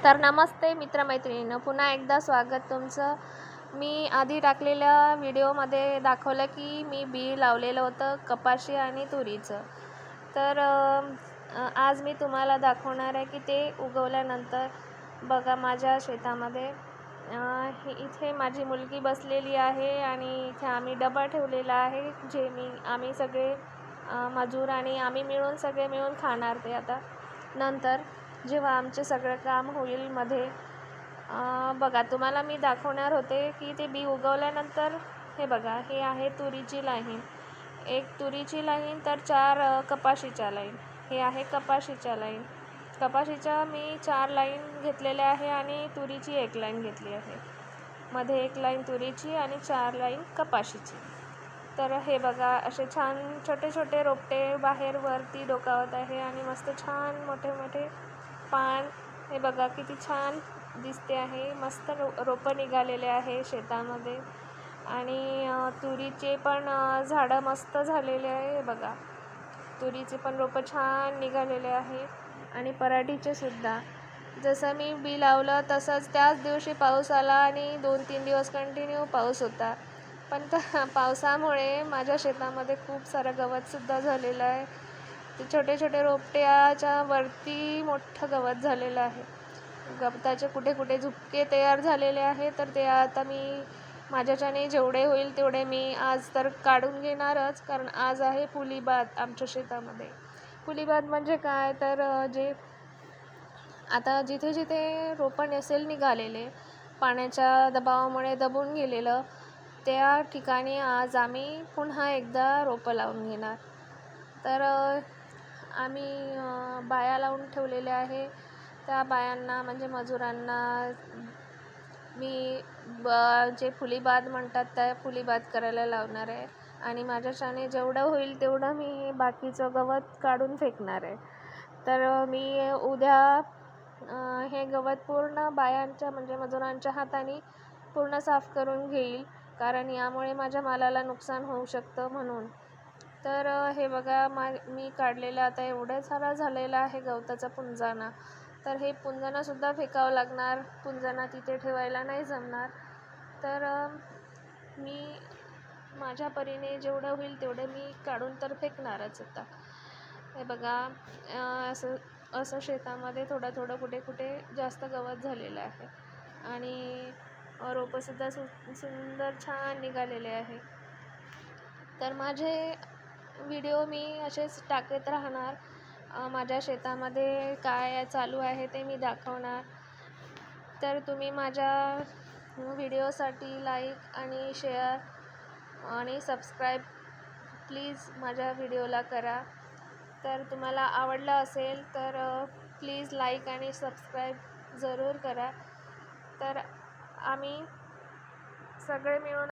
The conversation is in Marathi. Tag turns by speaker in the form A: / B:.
A: तर नमस्ते मित्रमैत्रिणींनो, पुन्हा एकदा स्वागत तुमचं. मी आधी टाकलेल्या व्हिडिओमध्ये दाखवलं की मी बी लावलेलं होतं कपाशी आणि तुरीचं. तर आज मी तुम्हाला दाखवणार आहे की ते उगवल्यानंतर बघा माझ्या शेतामध्ये इथे माझी मुलगी बसलेली आहे आणि इथे आम्ही डबा ठेवलेला आहे, जे आम्ही सगळे मजूर आणि आम्ही सगळे मिळून खाणार ते आता नंतर जेव्हा आमचे सगळं काम होईल मध्ये. बघा तुम्हाला मी दाखवणार होते की ते बी उगवल्यानंतर हे बघा, हे आहे तुरीची लाईन, एक तुरीची लाईन, तर 4 कपाशीच्या लाईन. हे आहे कपाशीच्या लाईन. कपाशीच्या मी 4 लाईन घेतलेल्या आहे आणि तुरीची 1 लाईन घेतली आहे. मध्ये 1 लाईन तुरीची आणि 4 लाईन कपाशीची. तर हे बघा असे छान छोटे छोटे रोपटे बाहेर वरती डोकावत आहे आणि मस्त छान मोठे मोठे पान. हे बघा किती छान दिसते आहे. मस्त रोपं निघालेले आहे शेतामध्ये आणि तुरीचे पण झाडं मस्त झालेले आहे. हे बघा तुरीचे पण रोपं छान निघालेले आहे आणि पराठीचे सुद्धा. जसं मी बी लावलं तसंच त्याच दिवशी पाऊस आला आणि 2-3 दिवस कंटिन्यू पाऊस होता. पण त्या पावसामुळे माझ्या शेतामध्ये खूप सारं गवतसुद्धा झालेलं आहे. ते छोटे छोटे रोपट्याच्या वरती मोठं गवत झालेलं आहे. गवताचे कुठे कुठे झुपके तयार झालेले आहे. तर ते आता मी माझ्याच्याने जेवढे होईल तेवढे मी आज तर काढून घेणारच, कारण आज आहे फुलीबाद आमच्या शेतामध्ये. फुलीबाद म्हणजे काय, तर जे आता जिथे जिथे रोपं नसेल निघालेले, पाण्याच्या दबावामुळे दबून गेलेलं, त्या ठिकाणी आज आम्ही पुन्हा एकदा रोपं लावून घेणार. तर आम्ही बाया लावून ठेवलेल्या आहे. त्या बायांना म्हणजे मजुरांना मी जे फुलीबाद म्हणतात त्या फुलीबाद करायला लावणार आहे आणि माझ्याच्याने जेवढं होईल तेवढं मी बाकीचं गवत काढून फेकणार आहे. तर मी उद्या हे गवत पूर्ण बायांच्या म्हणजे मजुरांच्या हाताने पूर्ण साफ करून घेईल, कारण यामुळे माझ्या मालाला नुकसान होऊ शकतं म्हणून. तर हे बघा मी काढलेलं आता एवढं सारा झालेला आहे गवताचा पुंजाना. तर हे पुंजानासुद्धा फेकावं लागणार. पुंजाना तिथे ठेवायला नाही जमणार. तर मी माझ्या परीने जेवढं होईल तेवढं मी काढून तर फेकणारच आता. हे बघा असं शेतामध्ये थोडं थोडं कुठे कुठे जास्त गवत झालेलं आहे आणि रोपंसुद्धा सुंदर छान निघालेले आहे. तर माझे व्हिडिओ मी असेच टाकत राहणार. माझ्या शेतामध्ये काय चालू आहे ते मी दाखवणार. तर तुम्ही माझ्या व्हिडिओसाठी लाईक आणि शेअर आणि सबस्क्राईब प्लीज माझ्या व्हिडिओला करा. तर तुम्हाला आवडलं असेल तर प्लीज लाईक आणि सबस्क्राईब जरूर करा. तर आम्ही सगळे मिळून